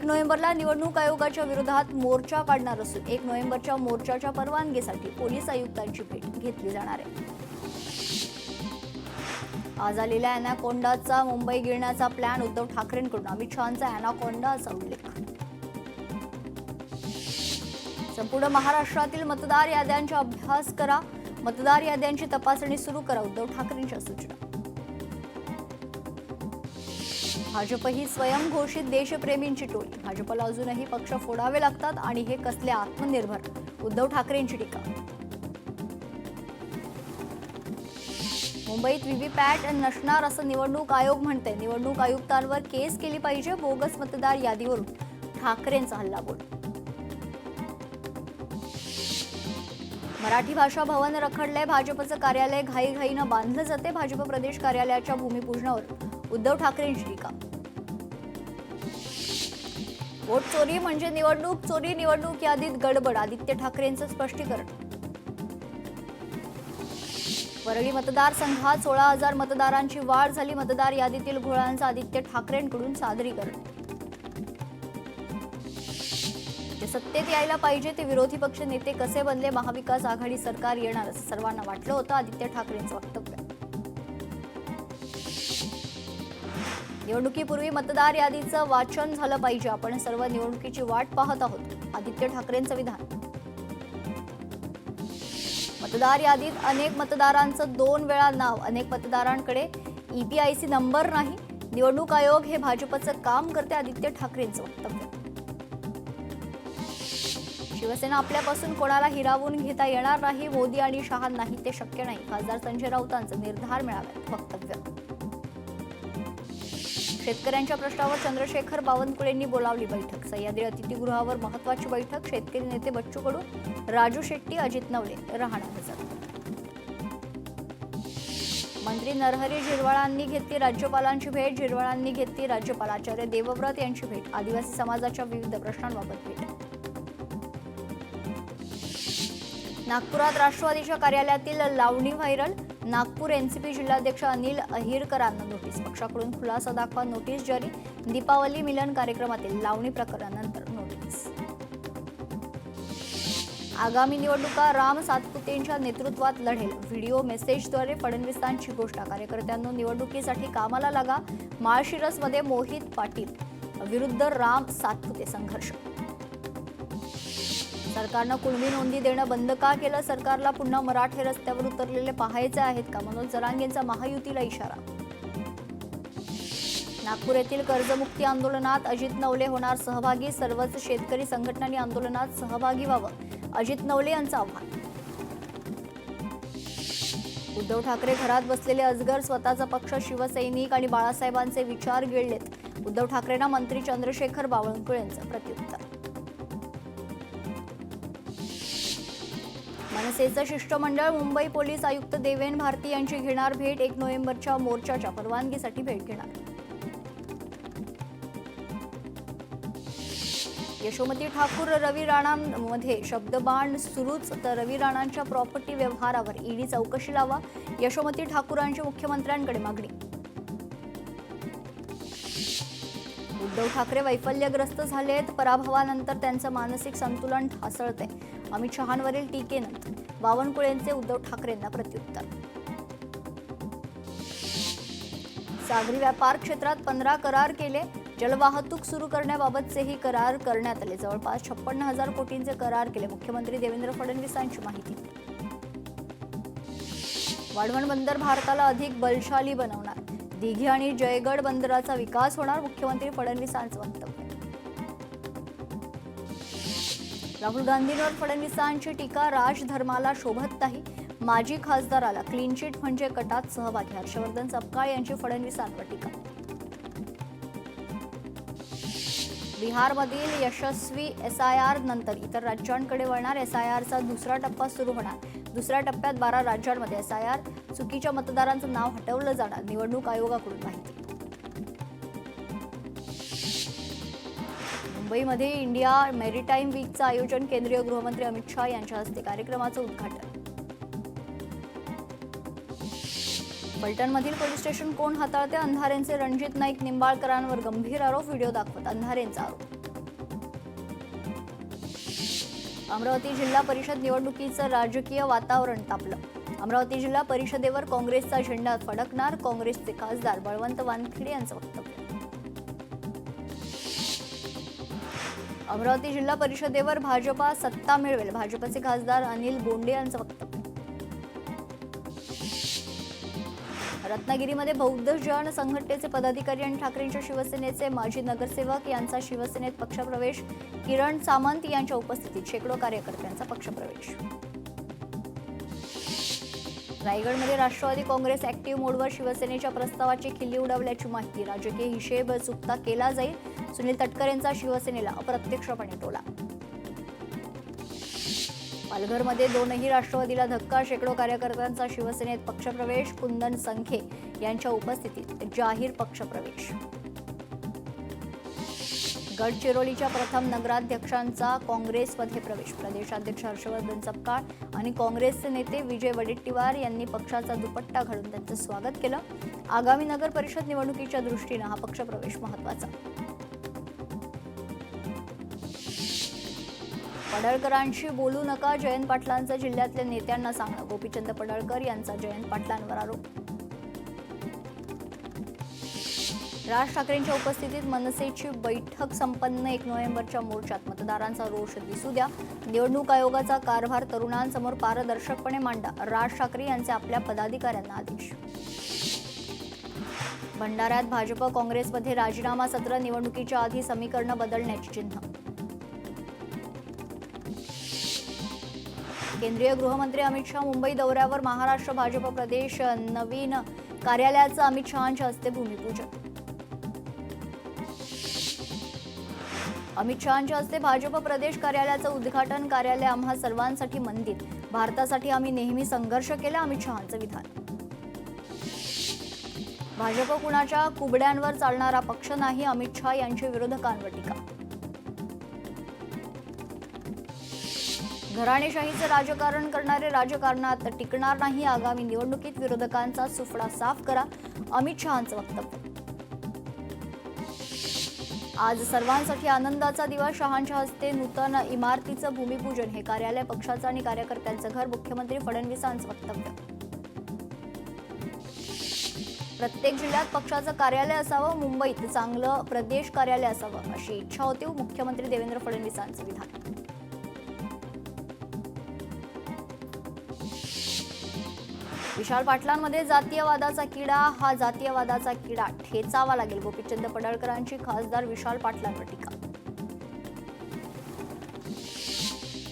1 नोव्हेंबरला निवडणूक आयोगाच्या विरोधात मोर्चा काढणार असून 1 नोव्हेंबरच्या मोर्चाच्या परवानगीसाठी पोलीस आयुक्तांची भेट घेतली जाणार आहे। आज आलेल्या अॅनाकोंडाचा मुंबई गिळण्याचा प्लॅन उद्धव ठाकरेंकडून अमित शहांचा अॅनाकोंडा असा उल्लेख। संपूर्ण महाराष्ट्रातील मतदार याद्यांचा अभ्यास करा, मतदार याद्यांची तपासणी सुरू करा, उद्धव ठाकरेंच्या सूचना। भाजप ही स्वयंघोषित देशप्रेमींची टोळी, भाजपला अजूनही पक्ष फोडावे लागतात आणि हे कसले आत्मनिर्भर, उद्धव ठाकरेंची टीका। मुंबईत व्हीव्हीपॅट नसणार असं निवडणूक आयोग म्हणते, निवडणूक आयुक्तांवर केस केली पाहिजे, बोगस मतदार यादीवरून ठाकरेंचा हल्लाबोल। मराठी भाषा भवन रखडले, भाजपचं कार्यालय घाईघाईनं बांधलं जाते, भाजप प्रदेश कार्यालयाच्या भूमिपूजनावर उद्धव ठाकरेंची टीका। वोट चोरी म्हणजे निवडणूक चोरी, निवडणूक यादीत गडबड, आदित्य ठाकरेंचं स्पष्टीकरण। वरळी मतदारसंघात 16,000 मतदारांची वाढ झाली, मतदार यादीतील घोळांचं आदित्य ठाकरेंकडून सादरीकरण। जे सत्तेत यायला पाहिजे ते विरोधी पक्ष नेते कसे बनले, महाविकास आघाडी सरकार येणार असं सर्वांना वाटलं होतं, आदित्य ठाकरेंचं वक्तव्य। निवडणुकीपूर्वी मतदार यादीचं वाचन झालं पाहिजे, आपण सर्व निवडणुकीची वाट पाहत आहोत, आदित्य ठाकरेंचं विधान। मतदार यादीत अनेक मतदारांचं 2 वेळा नाव, अनेक मतदारांकडे ईपीआयसी नंबर नाही, निवडणूक आयोग हे भाजपचं काम करते, आदित्य ठाकरेंचं वक्तव्य। शिवसेना आपल्यापासून कोणाला हिरावून घेता येणार नाही, मोदी आणि शहांनाही ते शक्य नाही, खासदार संजय राऊतांचं निर्धार मेळाव्यात वक्तव्य। शेतकऱ्यांच्या प्रश्नावर चंद्रशेखर बावनकुळेंनी बोलावली बैठक, सह्याद्री अतिथीगृहावर महत्त्वाची बैठक, शेतकरी नेते बच्चू कडू, राजू शेट्टी, अजित नवले राहणार हजर। मंत्री नरहरी झिरवाळांनी घेतली राज्यपालांची भेट, झिरवाळांनी घेतली राज्यपाल आचार्य देवव्रत यांची भेट, आदिवासी समाजाच्या विविध प्रश्नांबाबत भेट। नागपुरात राष्ट्रवादीच्या कार्यालयातील लावणी व्हायरल, नागपूर एनसीपी जिल्हाध्यक्ष अनिल अहिरकरांना नोटीस, पक्षाकडून खुलासा दाखवा नोटीस जारी, दीपावली मिलन कार्यक्रमातील लावणी प्रकरणानंतर नोटीस। आगामी निवडणुका राम सातपुतेंच्या नेतृत्वात लढेल, व्हिडिओ मेसेजद्वारे फडणवीसांची घोषणा, कार्यकर्त्यांनो निवडणुकीसाठी कामाला लागा, माळशिरसमध्ये मोहित पाटील विरुद्ध राम सातपुते संघर्ष। सरकारनं कुणबी नोंदी देणं बंद का केलं, सरकारला पुन्हा मराठे रस्त्यावर उतरलेले पाहायचे आहेत का, मनोज जरांगेंचा महायुतीला इशारा। नागपूर येथील कर्जमुक्ती आंदोलनात अजित नवले होणार सहभागी, सर्वच शेतकरी संघटनांनी आंदोलनात सहभागी व्हावं, अजित नवले यांचं आव्हान। उद्धव ठाकरे घरात बसलेले अजगर, स्वतःचा पक्ष, शिवसैनिक आणि बाळासाहेबांचे विचार गिळलेत, उद्धव ठाकरेंना मंत्री चंद्रशेखर बावनकुळेंचं प्रत्युत्तर। मनसेचं शिष्टमंडळ मुंबई पोलीस आयुक्त देवेन भारती यांची घेणार भेट, 1 नोव्हेंबरच्या मोर्चाच्या परवानगीसाठी भेट घेणार। यशोमती ठाकूर रवी राणांमध्ये शब्दबाण सुरूच, तर रवी राणांच्या प्रॉपर्टी व्यवहारावर ईडी चौकशी लावा, यशोमती ठाकूरांची मुख्यमंत्र्यांकडे मागणी। उद्धव ठाकरे वैफल्यग्रस्त झालेत, पराभवानंतर त्यांचं मानसिक संतुलन ढासळते, अमित शहांवरील टीकेनंतर बावनकुळेंचे उद्धव ठाकरेंना प्रत्युत्तर। सागरी व्यापार क्षेत्रात 15 करार केले, जलवाहतूक सुरू करण्याबाबतचेही करार करण्यात आले, जवळपास 56,000 कोटींचे करार केले, मुख्यमंत्री देवेंद्र फडणवीसांची माहिती। वाढवण बंदर भारताला अधिक बलशाली बनवणार, दिघी आणि जयगड बंदराचा विकास होणार, मुख्यमंत्री फडणवीसांचं वक्तव्य। राहुल गांधींवर फडणवीसांची टीका, राजधर्माला शोभत नाही, माजी खासदाराला क्लीन चिट म्हणजे कटात सहभागी, हर्षवर्धन सपकाळ यांची फडणवीसांवर टीका। बिहारमधील यशस्वी एसआयआर नंतर इतर राज्यांकडे वळणार, एसआयआरचा दुसरा टप्पा सुरू होणार, दुसऱ्या टप्प्यात 12 राज्यांमध्ये एसआयआर, चुकीच्या मतदारांचं नाव हटवलं जाणार, निवडणूक आयोगाकडून माहिती। मुंबईमध्ये इंडिया मेरीटाईम वीकचं आयोजन, केंद्रीय गृहमंत्री अमित शहा यांच्या हस्ते कार्यक्रमाचं उद्घाटन। फलटणमधील पोलीस स्टेशन कोण हाताळते, अंधारेंचे रणजित नाईक निंबाळकरांवर गंभीर आरोप, व्हिडिओ दाखवत अंधारेंचा आरोप। अमरावती जिल्हा परिषद निवडणुकीचं राजकीय वातावरण तापलं. अमरावती जिल्हा परिषदेवर काँग्रेसचा झेंडा फडकणार, काँग्रेसचे खासदार बळवंत वानखेडे यांचं वक्तव्य. अमरावती जिल्हा परिषदेवर भाजपा सत्ता मिळवेल, भाजपचे खासदार अनिल बोंडे यांचं वक्तव्य. रत्नागिरीमध्ये बौद्ध जन संघटनेचे पदाधिकारी आणि ठाकरेंच्या शिवसेनेचे माजी नगरसेवक यांचा शिवसेनेत पक्षप्रवेश, किरण सामंत यांच्या उपस्थितीत शेकडो कार्यकर्त्यांचा पक्षप्रवेश. रायगडमध्ये राष्ट्रवादी काँग्रेस ऍक्टिव्ह मोडवर, शिवसेनेच्या प्रस्तावाची खिल्ली उडवल्याची माहिती, राजकीय हिशेब चुकता केला जाईल, सुनील तटकरेंचा शिवसेनेला अप्रत्यक्षपणे टोला. पालघरमध्ये दोनही राष्ट्रवादीला धक्का, शेकडो कार्यकर्त्यांचा शिवसेनेत पक्षप्रवेश, कुंदन संखे यांच्या उपस्थितीत जाहीर पक्षप्रवेश. गडचिरोलीच्या प्रथम नगराध्यक्षांचा काँग्रेसमध्ये प्रवेश, प्रदेशाध्यक्ष हर्षवर्धन सपकाळ आणि काँग्रेसचे नेते विजय वडेट्टीवार यांनी पक्षाचा दुपट्टा घालून त्यांचं स्वागत केलं. आगामी नगर परिषद निवडणुकीच्या दृष्टीनं हा पक्षप्रवेश महत्त्वाचा. पडळकरांशी बोलू नका, जयंत पाटलांचं जिल्ह्यातल्या नेत्यांना सांगणं, गोपीचंद पडळकर यांचा जयंत पाटलांवर आरोप. राज ठाकरेंच्या उपस्थितीत मनसेची बैठक संपन्न, 1 नोव्हेंबरच्या मोर्चात मतदारांचा रोष दिसू द्या, निवडणूक आयोगाचा कारभार तरुणांसमोर पारदर्शकपणे मांडा, राज ठाकरे यांचे आपल्या पदाधिकाऱ्यांना आदेश. भंडाऱ्यात भाजप काँग्रेसमध्ये राजीनामा सत्र, निवडणुकीच्या आधी समीकरणं बदलण्याची चिन्ह. केंद्रीय गृहमंत्री अमित शहा मुंबई दौऱ्यावर, महाराष्ट्र भाजप प्रदेश नवीन कार्यालयाचं अमित शहांच्या हस्ते भूमिपूजन. अमित शहांच्या हस्ते भाजप प्रदेश कार्यालयाचं उद्घाटन, कार्यालय आम्हा सर्वांसाठी मंदिर, भारतासाठी आम्ही नेहमी संघर्ष केला, अमित शहांचं विधान. भाजप कुणाच्या कुबड्यांवर चालणारा पक्ष नाही, अमित शहा यांच्या विरोधकांवर टीका. घराणेशाहीचं राजकारण करणारे राजकारणात टिकणार नाही, आगामी निवडणुकीत विरोधकांचा सुफडा साफ करा, अमित शहांचं वक्तव्य. आज सर्वांसाठी आनंदाचा दिवस, शहांच्या हस्ते नूतन इमारतीचं भूमिपूजन, हे कार्यालय पक्षाचं आणि कार्यकर्त्यांचं घर, मुख्यमंत्री फडणवीसांचं वक्तव्य. प्रत्येक जिल्ह्यात पक्षाचं कार्यालय असावं, मुंबईत चांगलं प्रदेश कार्यालय असावं अशी इच्छा होती, मुख्यमंत्री देवेंद्र फडणवीसांचं विधान. विशाल पाटलांमध्ये जातीयवादाचा किडा, हा जातीयवादाचा किडा ठेचावा लागेल, गोपीचंद पडळकरांची खासदार विशाल पाटलांवर टीका.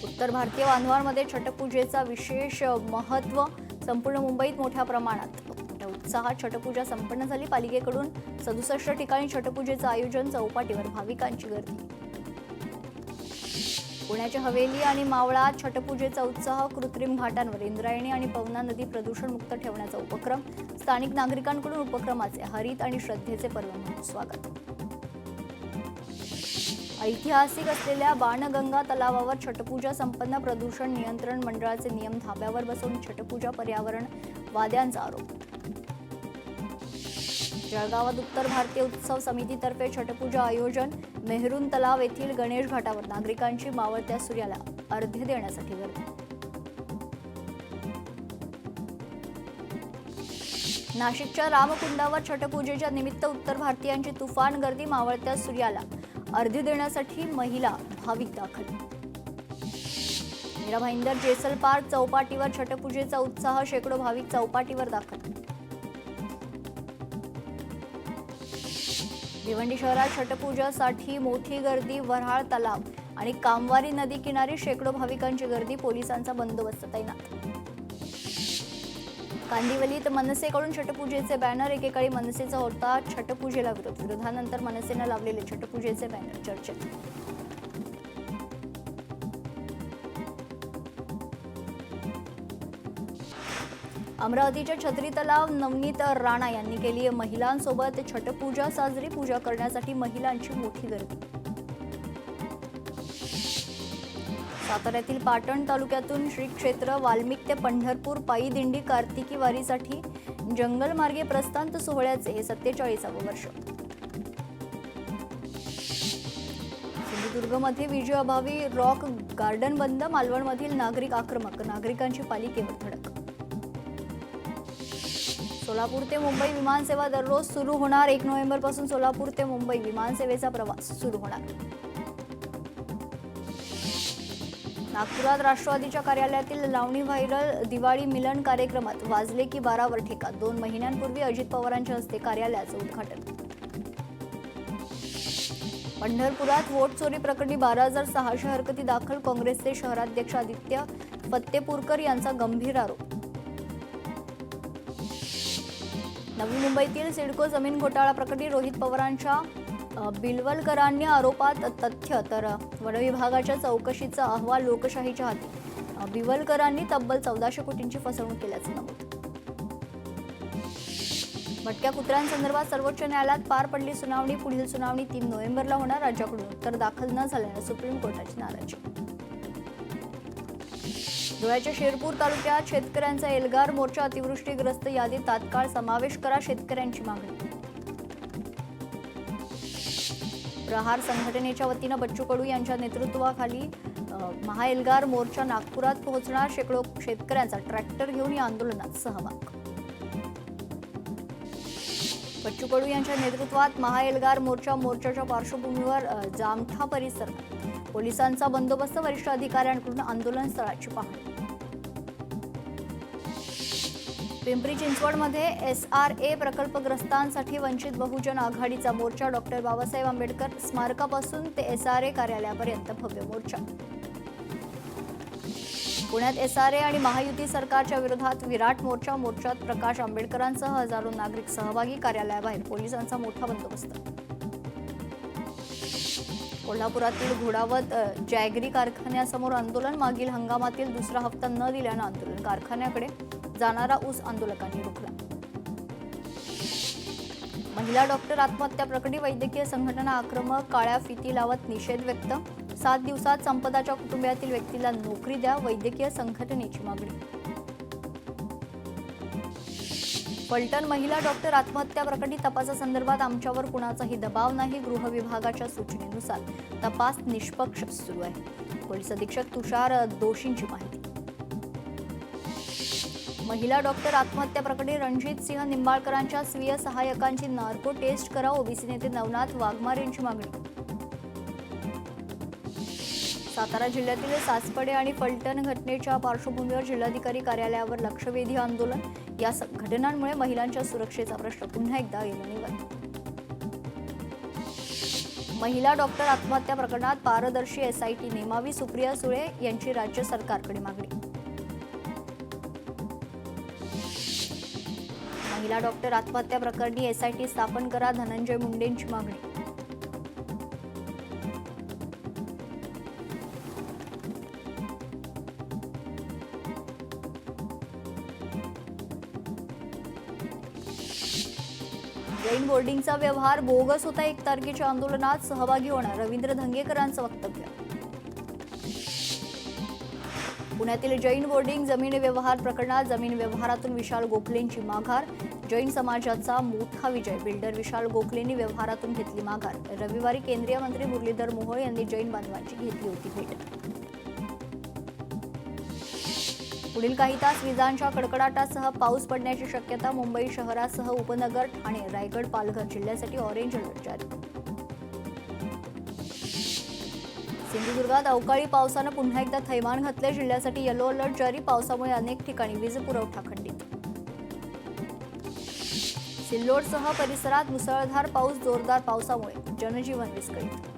उत्तर भारतीय बांधवांमध्ये छटपूजेचा विशेष महत्त्व, संपूर्ण मुंबईत मोठ्या प्रमाणात उत्साहात छटपूजा संपन्न झाली, पालिकेकडून 67 ठिकाणी छटपूजेचं आयोजन, चौपाटीवर भाविकांची गर्दी. पुण्याच्या हवेली आणि मावळात छटपूजेचा उत्साह, कृत्रिम घाटांवर इंद्रायणी आणि पवना नदी प्रदूषणमुक्त ठेवण्याचा उपक्रम, स्थानिक नागरिकांकडून उपक्रमाचे हरित आणि श्रद्धेचे पर्व म्हणून स्वागत. ऐतिहासिक असलेल्या बाणगंगा तलावावर छटपूजा संपन्न, प्रदूषण नियंत्रण मंडळाचे नियम धाब्यावर बसवून छटपूजा, पर्यावरण वाद्यांचा आरोप. जळगावात उत्तर भारतीय उत्सव समितीतर्फे छटपूजा आयोजन, मेहरून तलाव येथील गणेश घाटावर नागरिकांची मावळत्या सूर्याला अर्घ्य देण्यासाठी गर्दी. नाशिकच्या रामकुंडावर छटपूजेच्या निमित्त उत्तर भारतीयांची तुफान गर्दी, मावळत्या सूर्याला अर्घ्य देण्यासाठी महिला भाविक दाखल. मीरा भाईंदर जेसल पार्क चौपाटीवर छटपूजेचा उत्साह, शेकडो भाविक चौपाटीवर दाखल. भिवंडी शहरात छटपूजासाठी मोठी गर्दी, वऱ्हाळ तलाव आणि कामवारी नदी किनारी शेकडो भाविकांची गर्दी, पोलिसांचा बंदोबस्त तैनात. कांदिवलीत मनसेकडून छटपूजेचे बॅनर, एकेकाळी मनसेचा होता छटपूजेला विरोध, विरोधानंतर मनसेनं लावलेले छटपूजेचे बॅनर चर्चेत. अमरावतीच्या छत्री तलाव नवनीत राणा यांनी केली महिलांसोबत छटपूजा साजरी, पूजा करण्यासाठी महिलांची मोठी गर्दी. साताऱ्यातील पाटण तालुक्यातून श्री क्षेत्र वाल्मिक ते पंढरपूर पायी दिंडी कार्तिकी वारीसाठी जंगलमार्गे प्रस्थान सोहळ्याचे हे 47वे वर्ष. दुर्गमध्ये विजेअभावी रॉक गार्डन बंद, मालवणमधील नागरिक आक्रमक, नागरिकांची पालिकेवर धडक. सोलापूर ते मुंबई विमानसेवा दररोज सुरू होणार. 1 नोव्हेंबरपासून सोलापूर ते मुंबई विमानसेवेचा प्रवास सुरू होणार. नागपुरात राष्ट्रवादीच्या कार्यालयातील लावणी व्हायरल. दिवाळी मिलन कार्यक्रमात वाजले की 12वर ठेका. 2 महिन्यांपूर्वी अजित पवारांच्या हस्ते कार्यालयाचं उद्घाटन. पंढरपुरात वोट चोरी प्रकरणी 12,600 हरकती दाखल. काँग्रेसचे शहराध्यक्ष आदित्य फत्तेपूरकर यांचा गंभीर आरोप. नवी मुंबईतील सिडको जमीन घोटाळा प्रकरणी रोहित पवारांच्या बिलवलकरांनी आरोपात तथ्य, तर वनविभागाच्या चौकशीचा अहवाल लोकशाहीच्या हाती. बिलवलकरांनी तब्बल 1400 कोटींची फसवणूक केल्याचं नमूद. भटक्या कुत्र्यांसंदर्भात सर्वोच्च न्यायालयात पार पडली सुनावणी. पुढील सुनावणी 3 नोव्हेंबरला होणार. राज्याकडून उत्तर दाखल न झाल्यानं सुप्रीम कोर्टाची नाराजी. धुळ्याच्या शेरपूर तालुक्यात शेतकऱ्यांचा एल्गार मोर्चा. अतिवृष्टीग्रस्त यादीत तात्काळ समावेश करा, शेतकऱ्यांची मागणी. प्रहार संघटनेच्या वतीनं बच्चू कडू यांच्या नेतृत्वाखाली महाएल्गार मोर्चा नागपुरात पोहोचणार. शेकडो शेतकऱ्यांचा ट्रॅक्टर घेऊन या आंदोलनात सहभाग. बच्चू कडू यांच्या नेतृत्वात महाएल्गार मोर्चाच्या पार्श्वभूमीवर जामठा परिसरात पोलिसांचा बंदोबस्त. वरिष्ठ अधिकाऱ्यांकडून आंदोलन स्थळाची पाहणी. पिंपरी चिंचवडमध्ये SRA प्रकल्पग्रस्तांसाठी वंचित बहुजन आघाडीचा मोर्चा. डॉक्टर बाबासाहेब आंबेडकर स्मारकापासून ते SRA कार्यालयापर्यंत भव्य मोर्चा. पुण्यात SRA आणि महायुती सरकारच्या विरोधात विराट मोर्चा. मोर्चात प्रकाश आंबेडकरांसह हजारो नागरिक सहभागी. कार्यालयाबाहेर पोलिसांचा मोठा बंदोबस्त. कोल्हापुरातील घोडावत जॅगरी कारखान्यासमोर आंदोलन. मागील हंगामातील दुसरा हप्ता न दिल्यानं आंदोलन. कारखान्याकडे जाणारा ऊस आंदोलकांनी रोखला. महिला डॉक्टर आत्महत्या प्रकरणी वैद्यकीय संघटना आक्रमक. काळ्या फिती लावत निषेध व्यक्त. 7 दिवसात संपदाच्या कुटुंबियातील व्यक्तीला नोकरी द्या, वैद्यकीय संघटनेची मागणी. फलटण महिला डॉक्टर आत्महत्या प्रकरणी तपासासंदर्भात आमच्यावर कुणाचाही दबाव नाही. गृह विभागाच्या सूचनेनुसार तपास निष्पक्ष सुरू आहे. पोलीस अधीक्षक तुषार दोशींची माहिती. महिला डॉक्टर आत्महत्या प्रकरणी रणजित सिंह निंबाळकरांच्या स्वीय सहाय्यकांची नार्को टेस्ट करा. ओबीसी नेते नवनाथ वाघमारे यांची मागणी. सातारा जिल्ह्यातील सासपडे आणि फलटण घटनेच्या पार्श्वभूमीवर जिल्हाधिकारी कार्यालयावर लक्षवेधी आंदोलन. या घटनांमुळे महिलांच्या सुरक्षेचा प्रश्न पुन्हा एकदा ऐरणीवर. महिला डॉक्टर आत्महत्या प्रकरणात पारदर्शी SIT नेमावी. सुप्रिया सुळे यांची राज्य सरकारकडे मागणी. महिला डॉक्टर आत्महत्या प्रकरणी SIT स्थापन करा. धनंजय मुंडेंची मागणी. जैन बोर्डिंगचा व्यवहार बोगस होता. 1 तारखेच्या आंदोलनात सहभागी होणार. रवींद्र धंगेकरांचं वक्तव्य. पुण्यातील जैन बोर्डिंग जमीन व्यवहार प्रकरणात जमीन व्यवहारातून विशाल गोखलेंची माघार. जैन समाजाचा मोठा विजय. बिल्डर विशाल गोखलेंनी व्यवहारातून घेतली माघार. रविवारी केंद्रीय मंत्री मुरलीधर मोहोळ यांनी जैन बांधवांची घेतली होती भेट. पुढील काही तास विजांच्या कडकडाटासह पाऊस पडण्याची शक्यता. मुंबई शहरासह उपनगर, ठाणे, रायगड, पालघर जिल्ह्यासाठी ऑरेंज अलर्ट जारी. सिंधुदुर्गात अवकाळी पावसानं पुन्हा एकदा थैमान घातले. जिल्ह्यासाठी येलो अलर्ट जारी. पावसामुळे अनेक ठिकाणी वीज पुरवठा खंडित. सिल्लोडसह परिसरात मुसळधार पाऊस. जोरदार पावसामुळे जनजीवन विस्कळीत.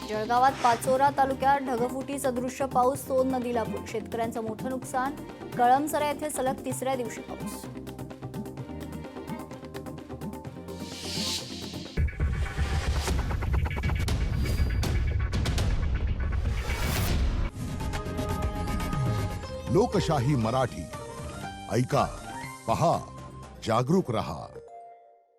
जळगावात पाचोरा तालुक्यात ढगफुटी सदृश्य पाऊस. सोन नदीला पूर. शेतकऱ्यांचं मोठं नुकसान. कळमसरा येथे सलग 3ऱ्या दिवशी पाऊस. लोकशाही मराठी ऐका, पहा, जागरूक रहा.